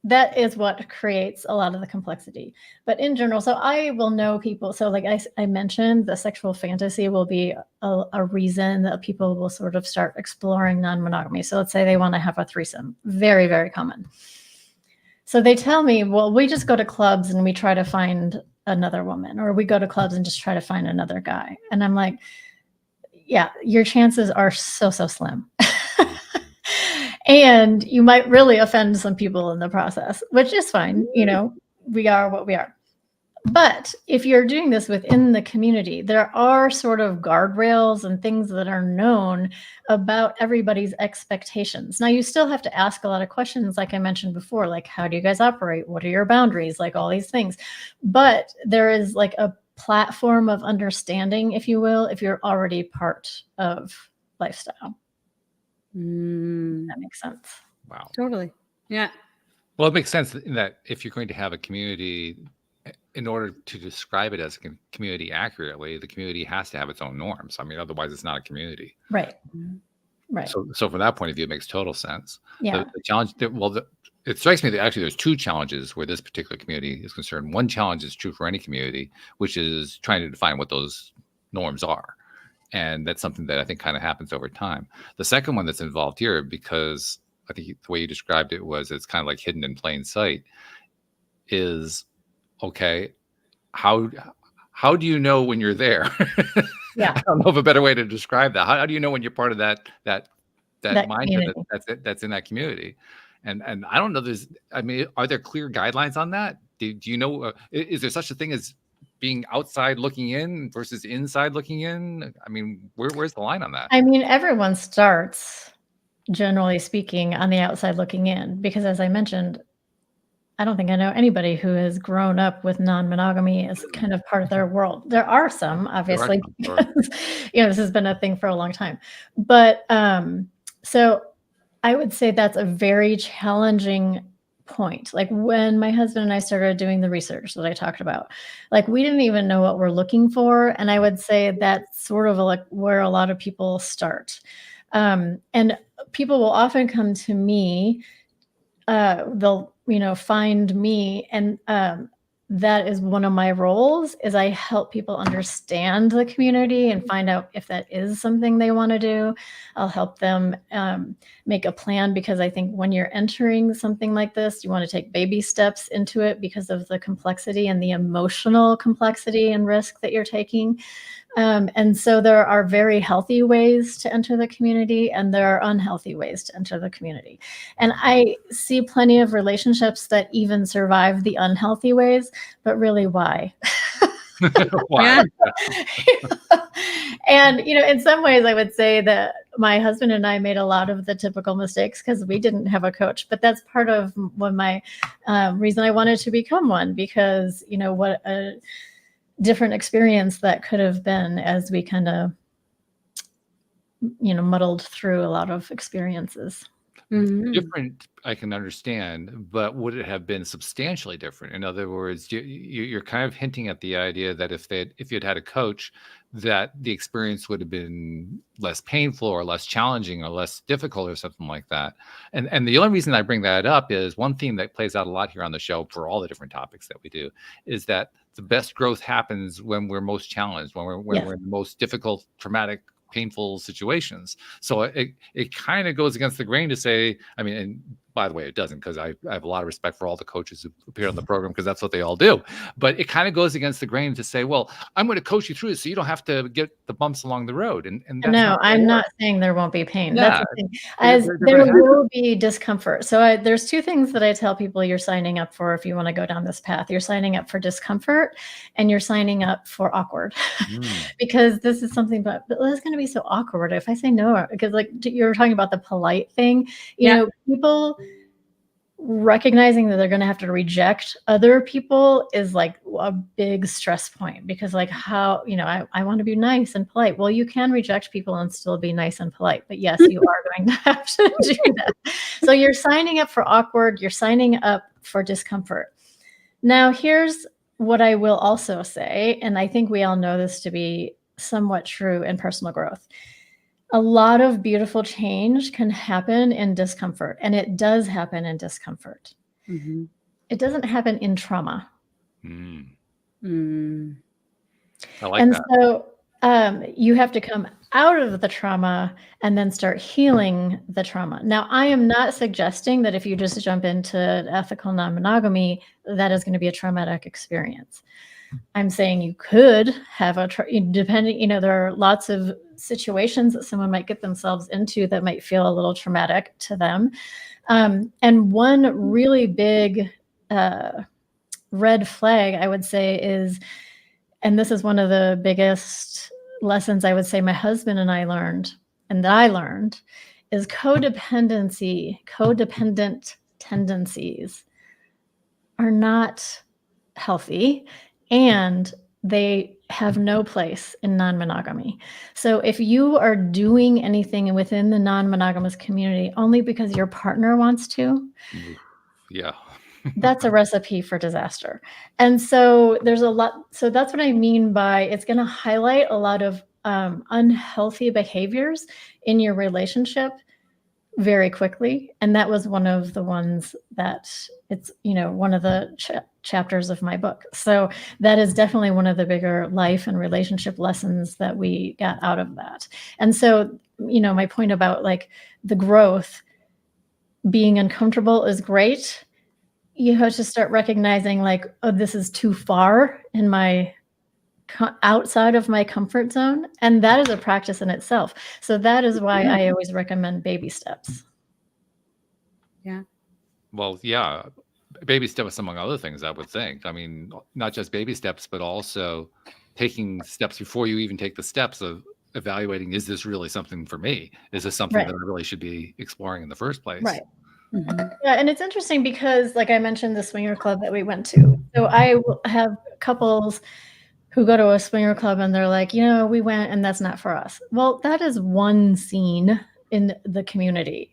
that is what creates a lot of the complexity. But in general, so I will know people. So like I mentioned, the sexual fantasy will be a reason that people will sort of start exploring non-monogamy. So let's say they want to have a threesome. Very, very common. So they tell me, well, we just go to clubs and we try to find another woman, or we go to clubs and just try to find another guy. And I'm like, yeah, your chances are so slim. And you might really offend some people in the process, which is fine. We are what we are. But if you're doing this within the community, there are sort of guardrails and things that are known about everybody's expectations. Now, you still have to ask a lot of questions, like I mentioned before, like, how do you guys operate? What are your boundaries? Like all these things. But there is like a platform of understanding, if you will, if you're already part of lifestyle. That makes sense. Wow. Totally. Yeah. Well, it makes sense in that if you're going to have a community, in order to describe it as a community accurately, the community has to have its own norms. I mean, otherwise it's not a community. Right. Right. So from that point of view, it makes total sense. Yeah. The challenge, it strikes me that actually there's two challenges where this particular community is concerned. One challenge is true for any community, which is trying to define what those norms are. And that's something that I think kind of happens over time. The second one that's involved here, because I think the way you described it was it's kind of like hidden in plain sight, is, okay, how do you know when you're there? Yeah. I don't know of a better way to describe that. How do you know when you're part of that mindset that's in that community? And I don't know. Are there clear guidelines on that? Do you know? Is there such a thing as being outside looking in versus inside looking in? I mean, where's the line on that? I mean, everyone starts, generally speaking, on the outside looking in, because as I mentioned, I don't think I know anybody who has grown up with non-monogamy as kind of part of their world. There are some, obviously, because, this has been a thing for a long time. But so I would say that's a very challenging point. Like when my husband and I started doing the research that I talked about, like we didn't even know what we're looking for. And I would say that's sort of like where a lot of people start. And people will often come to me, they'll, find me, and that is one of my roles, is I help people understand the community and find out if that is something they want to do. I'll help them make a plan, because I think when you're entering something like this, you want to take baby steps into it because of the complexity and the emotional complexity and risk that you're taking. And so there are very healthy ways to enter the community, and there are unhealthy ways to enter the community. And I see plenty of relationships that even survive the unhealthy ways, but really, why? Why? And, in some ways, I would say that my husband and I made a lot of the typical mistakes because we didn't have a coach. But that's part of my reason I wanted to become one, because, what a different experience that could have been as we kind of, muddled through a lot of experiences. Mhm. Different, I can understand, but would it have been substantially different? In other words, you're kind of hinting at the idea that if you'd had a coach, that the experience would have been less painful or less challenging or less difficult or something like that. And the only reason I bring that up is one theme that plays out a lot here on the show for all the different topics that we do is that the best growth happens when we're most challenged, when we're Yes. in the most difficult, traumatic, painful situations. So it kind of goes against the grain to say, I mean, and by the way, it doesn't, because I have a lot of respect for all the coaches who appear on the program, because that's what they all do. But it kind of goes against the grain to say, well, I'm going to coach you through this so you don't have to get the bumps along the road. And that's No, not I'm not saying there won't be pain. That's Yeah. the thing. They're As gonna there have will be discomfort. So there's two things that I tell people you're signing up for if you want to go down this path. You're signing up for discomfort, and you're signing up for awkward. Because this is something, but that's going to be so awkward if I say no. Because like you were talking about the polite thing, people recognizing that they're going to have to reject other people is like a big stress point, because like how, I want to be nice and polite. Well, you can reject people and still be nice and polite, but yes, you are going to have to do that. So you're signing up for awkward, you're signing up for discomfort. Now, here's what I will also say, and I think we all know this to be somewhat true in personal growth. A lot of beautiful change can happen in discomfort, and it does happen in discomfort. Mhm. It doesn't happen in trauma. Mm. Mm. I like And that. so you have to come out of the trauma and then start healing the trauma. Now, I am not suggesting that if you just jump into ethical non-monogamy, that is going to be a traumatic experience. I'm saying you could have depending, there are lots of situations that someone might get themselves into that might feel a little traumatic to them. And one really big red flag, I would say, is, and this is one of the biggest lessons I would say my husband and I learned, and that I learned, is codependent tendencies are not healthy, and they have no place in non-monogamy. So if you are doing anything within the non-monogamous community only because your partner wants to, Yeah. that's a recipe for disaster. And so there's a lot. So that's what I mean by it's going to highlight a lot of unhealthy behaviors in your relationship very quickly. And that was one of the ones that it's, one of the chapters of my book. So that is definitely one of the bigger life and relationship lessons that we got out of that. And so, my point about like the growth, being uncomfortable is great. You have to start recognizing like, oh, this is too far in my outside of my comfort zone. And that is a practice in itself. So that is why I always recommend baby steps. Yeah. Well, yeah. Baby steps among other things, I would think. I mean, not just baby steps, but also taking steps before you even take the steps of evaluating, is this really something for me? Is this something that I really should be exploring in the first place? Right. Mhm. Yeah, and it's interesting because, like I mentioned, the swinger club that we went to. So I have couples who go to a swinger club and they're like, we went and that's not for us. Well, that is one scene in the community.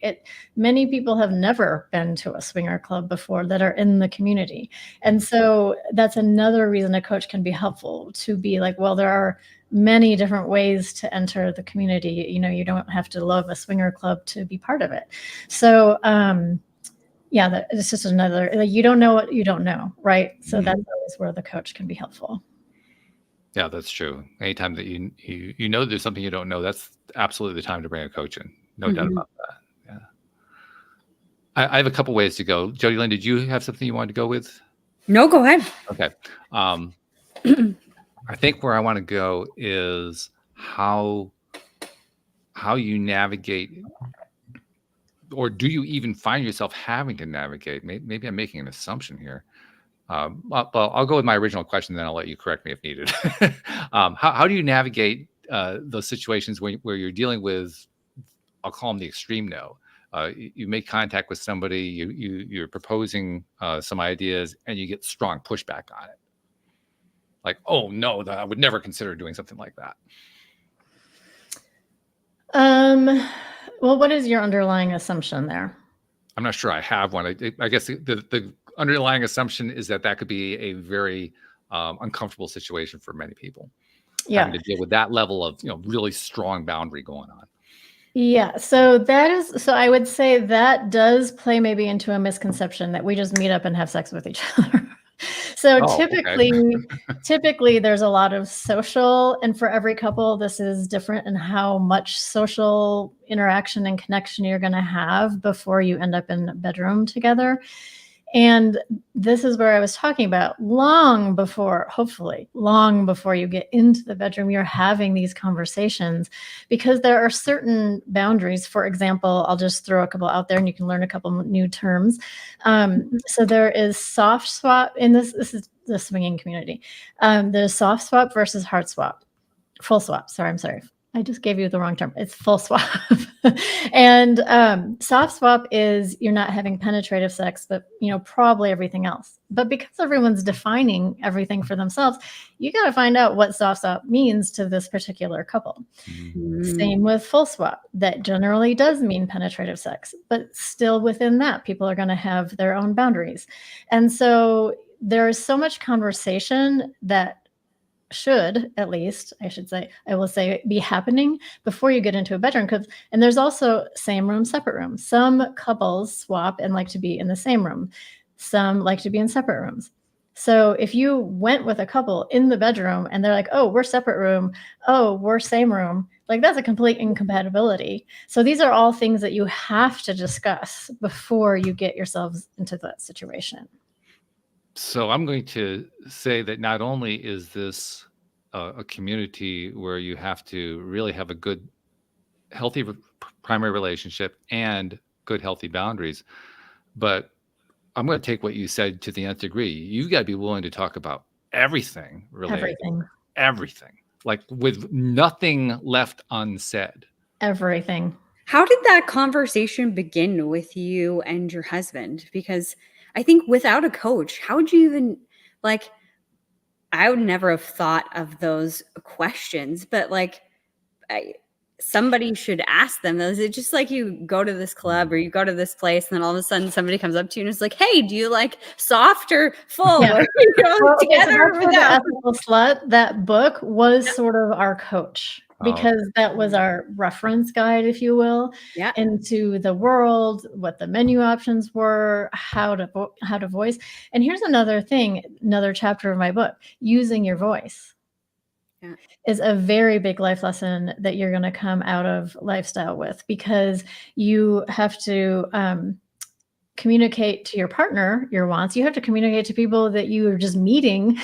Many people have never been to a swinger club before that are in the community. And so that's another reason a coach can be helpful, to be like, well, there are many different ways to enter the community. You don't have to love a swinger club to be part of it. So it's just another, like, you don't know what you don't know, right? So Mhm. that's always where the coach can be helpful. Yeah, that's true. Anytime that you know there's something you don't know, that's absolutely the time to bring a coach in. No doubt Mhm. about that. Yeah. I have a couple ways to go. Jody Lynn, did you have something you wanted to go with? No, go ahead. Okay. I think where I want to go is how you navigate, or do you even find yourself having to navigate? Maybe I'm making an assumption here. Well, I'll go with my original question, then I'll let you correct me if needed. How do you navigate those situations where you're dealing with, I'll call them the extreme no. You make contact with somebody, you're proposing some ideas, and you get strong pushback on it. Like, oh no, I would never consider doing something like that. Well, what is your underlying assumption there? I'm not sure I have one. I guess the underlying assumption is that could be a very uncomfortable situation for many people. Yeah. Having to deal with that level of, really strong boundary going on. Yeah. So I would say that does play maybe into a misconception that we just meet up and have sex with each other. So typically there's a lot of social, and for every couple, this is different in how much social interaction and connection you're going to have before you end up in a bedroom together. And this is where I was talking about, hopefully long before you get into the bedroom, you're having these conversations, because there are certain boundaries. For example, I'll just throw a couple out there and you can learn a couple new terms. So there is soft swap in this is the swinging community. There's soft swap versus hard swap, full swap. I'm sorry. I just gave you the wrong term. It's full swap. And soft swap is you're not having penetrative sex, but probably everything else. But because everyone's defining everything for themselves, you got to find out what soft swap means to this particular couple. Same with full swap. That generally does mean penetrative sex, but still within that, people are going to have their own boundaries. And so there's so much conversation that should, at least I will say, be happening before you get into a bedroom. And there's also same room, separate room. Some couples swap and like to be in the same room. Some like to be in separate rooms. So if you went with a couple in the bedroom and they're like, oh, we're separate room, oh, we're same room, like that's a complete incompatibility. So these are all things that you have to discuss before you get yourselves into that situation. So I'm going to say that not only is this a community where you have to really have a good, healthy primary relationship and good, healthy boundaries, but I'm going to take what you said to the nth degree. You've got to be willing to talk about everything related. Everything. Like with nothing left unsaid. Everything. How did that conversation begin with you and your husband? Because I think without a coach, how would you even, like, I would never have thought of those questions, but like, somebody should ask them those. It's just like you go to this club or you go to this place and then all of a sudden somebody comes up to you and is like, hey, do you like soft or full? Yeah. Or, together so The Ethical Slut, that book was sort of our coach, because that was our reference guide, if you will, into the world, what the menu options were, how to voice. And here's another thing, another chapter of my book, using your voice. Is a very big life lesson that you're going to come out of lifestyle with, because you have to communicate to your partner your wants. You have to communicate to people that you are just meeting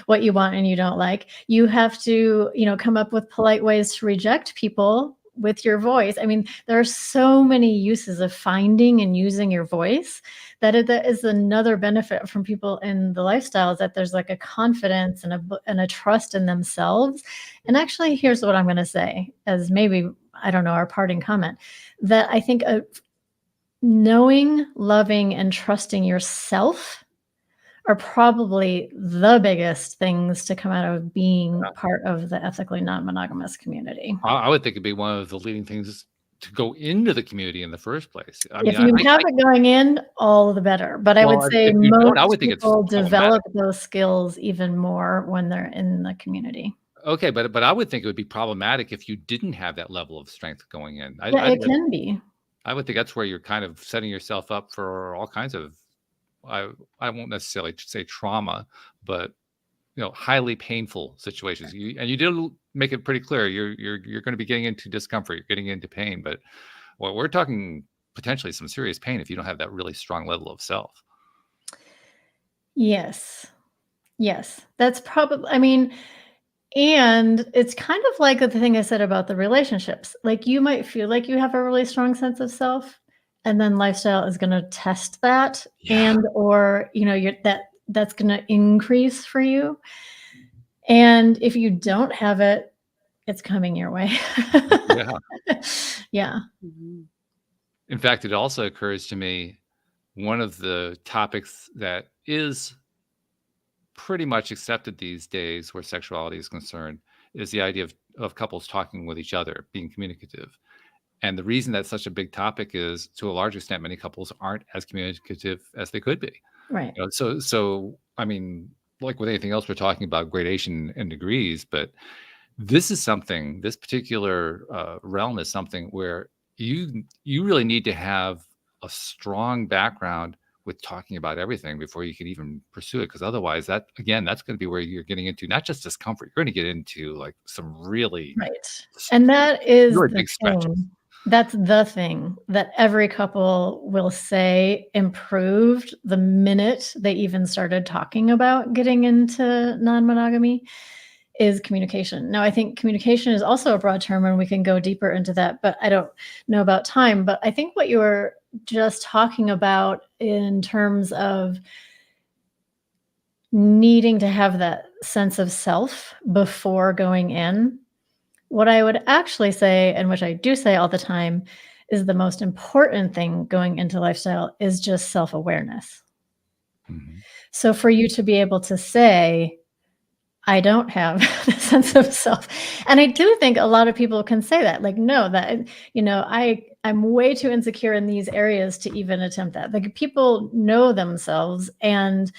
what you want and you don't like. You have to, come up with polite ways to reject people with your voice. I mean, there are so many uses of finding and using your voice that is another benefit from people in the lifestyle, is that there's like a confidence and a trust in themselves. And actually, here's what I'm going to say as maybe, I don't know, our parting comment, that I think knowing, loving, and trusting yourself are probably the biggest things to come out of being part of the ethically non-monogamous community. I would think it'd be one of the leading things to go into the community in the first place. If you have it going in, all the better. But I would say most people develop those skills even more when they're in the community. Okay, but I would think it would be problematic if you didn't have that level of strength going in. It can be. I would think that's where you're kind of setting yourself up for all kinds of, I I won't necessarily say trauma, but highly painful situations. You did make it pretty clear you're going to be getting into discomfort, you're getting into pain, but we're talking potentially some serious pain if you don't have that really strong level of self. Yes. Yes. That's probably, I mean, and it's kind of like the thing I said about the relationships. Like you might feel like you have a really strong sense of self, and then lifestyle is going to test that, Yeah. or that's going to increase for you. And if you don't have it, it's coming your way. Yeah. Yeah. Mhm. In fact, it also occurs to me one of the topics that is pretty much accepted these days where sexuality is concerned is the idea of couples talking with each other, being communicative. And the reason that's such a big topic is, to a large extent, many couples aren't as communicative as they could be. Right. So I mean, like with anything else, we're talking about gradation and degrees, but this particular realm is something where you really need to have a strong background with talking about everything before you can even pursue it, because otherwise, that's going to be where you're getting into not just discomfort, you're going to get into like some really Right. And that is really the big stretches. thing. That's the thing that every couple will say improved the minute they even started talking about getting into non-monogamy is communication. Now, I think communication is also a broad term, and we can go deeper into that, but I don't know about time. But I think what you were just talking about in terms of needing to have that sense of self before going in, what I would actually say, and which I do say all the time, is the most important thing going into lifestyle is just self-awareness. Mhm. So for you to be able to say, I don't have the sense of self. And I do think a lot of people can say that, like, no, that, I'm way too insecure in these areas to even attempt that. Like people know themselves, and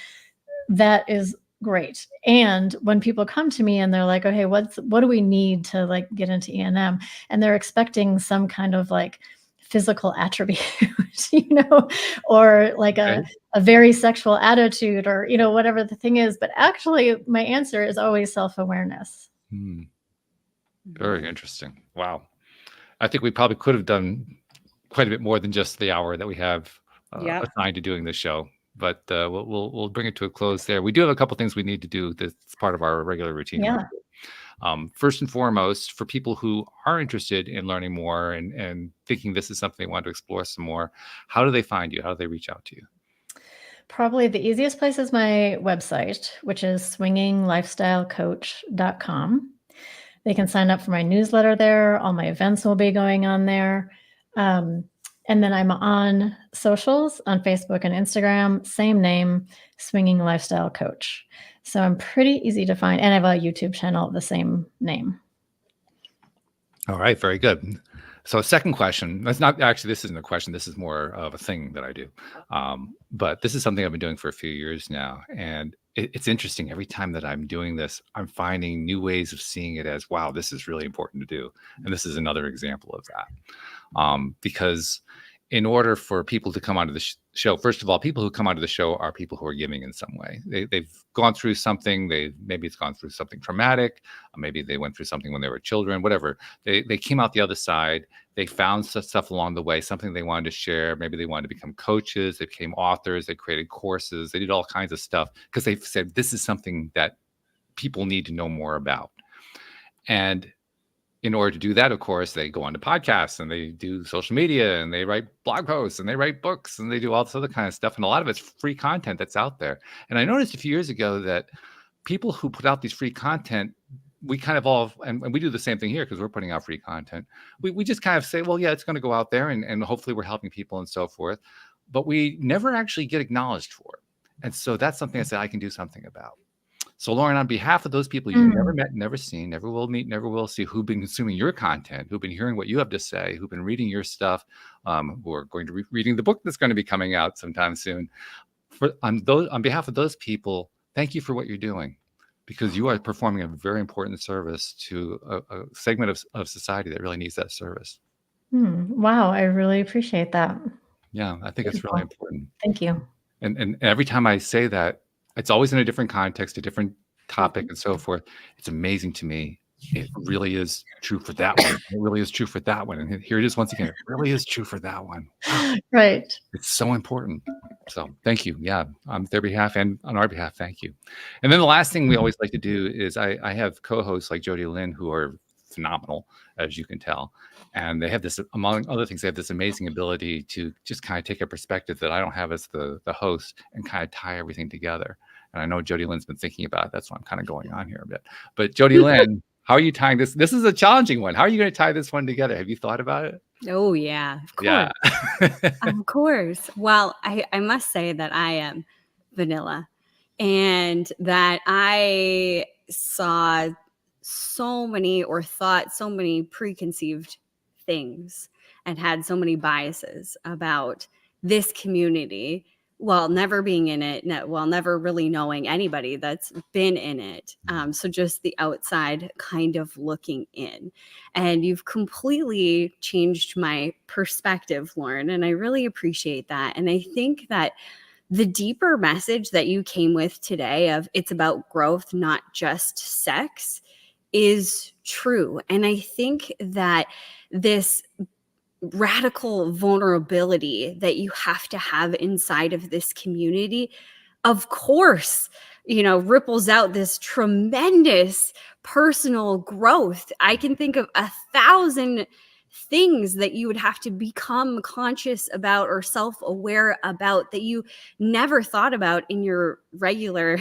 that is great. And when people come to me and they're like, okay, what do we need to like get into E&M? And they're expecting some kind of like physical attribute, or like Okay. a very sexual attitude, or, whatever the thing is. But actually my answer is always self-awareness. Hmm. Very interesting. Wow. I think we probably could have done quite a bit more than just the hour that we have Yeah. assigned to doing this show, but we'll bring it to a close there. We do have a couple things we need to do. That's part of our regular routine. Yeah. First and foremost, for people who are interested in learning more and thinking this is something they want to explore some more, how do they find you? How do they reach out to you? Probably the easiest place is my website, which is swinginglifestylecoach.com. They can sign up for my newsletter there. All my events will be going on there. And then I'm on socials on Facebook and Instagram, same name, Swinging Lifestyle Coach. So I'm pretty easy to find. And I have a YouTube channel of the same name. All right, very good. So second question, this isn't a question, this is more of a thing that I do. But this is something I've been doing for a few years now. And it's interesting. Every time that I'm doing this, I'm finding new ways of seeing it as, wow, this is really important to do. And this is another example of that. Because in order for people to come onto the show, first of all, people who come onto the show are people who are giving in some way. They've gone through something. Maybe it's gone through something traumatic. Maybe they went through something when they were children, whatever. They came out the other side. They found stuff along the way, something they wanted to share. Maybe they wanted to become coaches. They became authors. They created courses. They did all kinds of stuff because they said, this is something that people need to know more about. And in order to do that, of course, they go on to podcasts and they do social media and they write blog posts and they write books and they do all this other kind of stuff. And a lot of it's free content that's out there. And I noticed a few years ago that people who put out these free content, we kind of all, and we do the same thing here because we're putting out free content. We just kind of say, well, yeah, it's going to go out there and hopefully we're helping people and so forth. But we never actually get acknowledged for it. And so that's something I said I can do something about. So, Lauren, on behalf of those people you've never met, never seen, never will meet, never will see, who've been consuming your content, who've been hearing what you have to say, who've been reading your stuff, who are going to be reading the book that's going to be coming out sometime soon, on behalf of those people, thank you for what you're doing, because you are performing a very important service to a segment of society that really needs that service. Wow, I really appreciate that. Yeah, I think it's Beautiful. really important. Thank you. And every time I say that, it's always in a different context, a different topic, and so forth. It's amazing to me. It really is true for that one. It really is true for that one. And here it is once again. It really is true for that one. Wow, Right. it's so important. So thank you. Yeah, on their behalf and on our behalf, thank you. And then the last thing we always like to do is I have co-hosts like Jody Lynn who are phenomenal, as you can tell. And they have this, among other things, they have this amazing ability to just kind of take a perspective that I don't have as the host and kind of tie everything together. And I know Jody Lynn's been thinking about it. That's why I'm kind of going on here a bit. But Jody Lynn, how are you tying this? This is a challenging one. How are you going to tie this one together? Have you thought about it? Oh, yeah, of course. Yeah. Of course. Well, I must say that I am vanilla and that I saw so many or thought so many preconceived things and had so many biases about this community while never being in it, while never really knowing anybody that's been in it. So just the outside kind of looking in. And you've completely changed my perspective, Lauren, and I really appreciate that. And I think that the deeper message that you came with today of it's about growth, not just sex, is true. And I think that this radical vulnerability that you have to have inside of this community, of course, ripples out this tremendous personal growth. I can think of 1,000 things that you would have to become conscious about or self-aware about that you never thought about in your regular,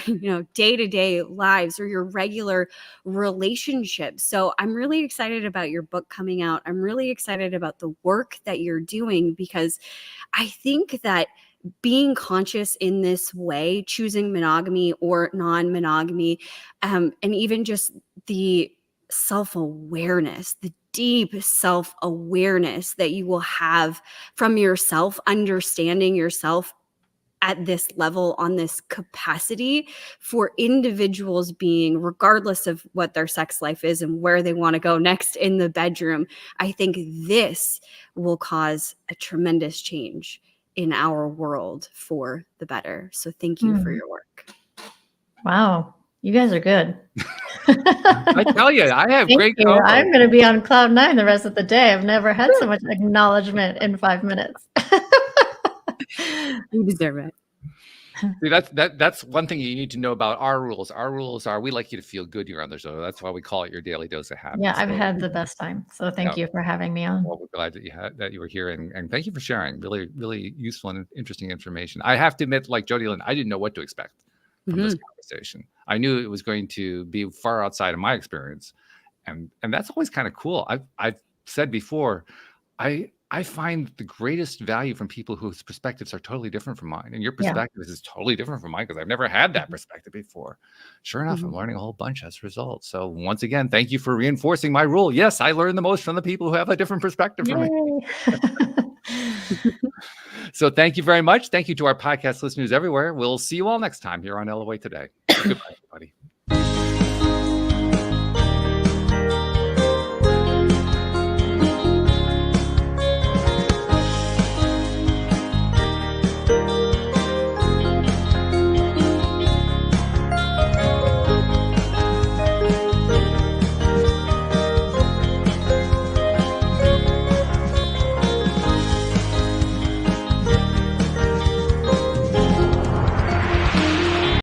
day-to-day lives or your regular relationships. So I'm really excited about your book coming out. I'm really excited about the work that you're doing because I think that being conscious in this way, choosing monogamy or non-monogamy, and even just the self-awareness, the deep self-awareness that you will have from yourself, understanding yourself at this level, on this capacity for individuals being, regardless of what their sex life is and where they want to go next in the bedroom. I think this will cause a tremendous change in our world for the better. So thank you for your work. Wow. You guys are good. I tell you, I have Thank great you. co-hosts. I'm going to be on cloud 9 the rest of the day. I've never had so much acknowledgement in 5 minutes. You deserve it. See, that's one thing you need to know about our rules. Our rules are we like you to feel good here on the show. That's why we call it your daily dose of happiness. Yeah, I've had the best time. So thank you for having me on. Well, we're glad that you were here, and thank you for sharing really, really useful and interesting information. I have to admit, like Jody Lynn, I didn't know what to expect from this conversation. I knew it was going to be far outside of my experience, and that's always kind of cool. I've said before, I find the greatest value from people whose perspectives are totally different from mine. And your perspective is totally different from mine because I've never had that perspective before. Sure enough, I'm learning a whole bunch as a result. So once again, thank you for reinforcing my rule. Yes, I learn the most from the people who have a different perspective from me. So thank you very much. Thank you to our podcast listeners everywhere. We'll see you all next time here on LOA Today. Goodbye, everybody.